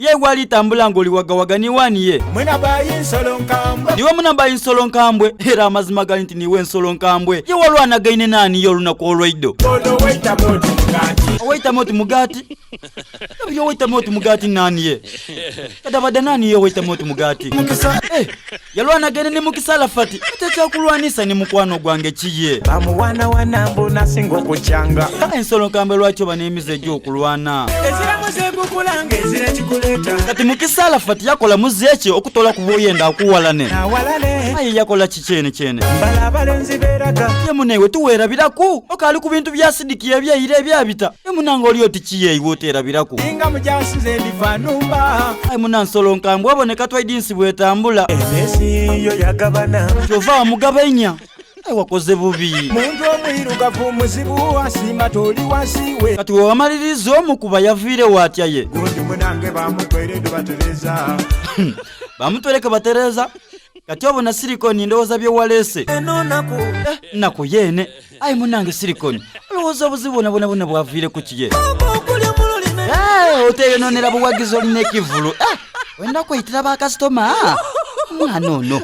ye wali tambula ngoli wagawaga ni wani ye Mwena bayi nsolo nkambwe niwe muna bayi nsolo nkambwe era amazima gali nti niwe nsolo nkambwe ye walwana gaine nani yo lunaku olwaido Bodo waita moti mugati waita moti mugati yo waita moti mugati nani ye kadabada nani yo waita moti mugati Mukisa yalwana gaine ni mukisala fati techa kulwanisa ni mukwano gwange kiye bamuwana wanambo nasingo kuchanga ensolo nkambwe lwakyo banemize gyo okulwana eziramuze gukulanga ezira kikuleta kati mukisala fati yakola muzeche okutola kuboyenda akuwalane nawalale ayi yakola kichene chene mbala balenzi beraga yemunewe tuwerabiraku okali ku bintu byasidikiye byayire ebyabita yemunanga oli oti kiye iwe oterabiraku inga mujasize ndifanumba ayi munansolo nkambwe waboneka twaidinsi bwetambula emesi yo yagabana kyova wamugabanya ayi wakoze bubi muntu omwirugavu muzibu asima toli wasiwe kati wewamaliriza omukuba yaviire watya ye gundi munange bamutweredu batereza bamutwereka batereza kati obona silikoni ndowooza byewalese enonaku naku yene ayi munange silikoni olowooza obuzibu bwona bwaviire ku kiye oteyononera buwagizi olina ekivulu wenda kweyitira bakasitoma mwana ono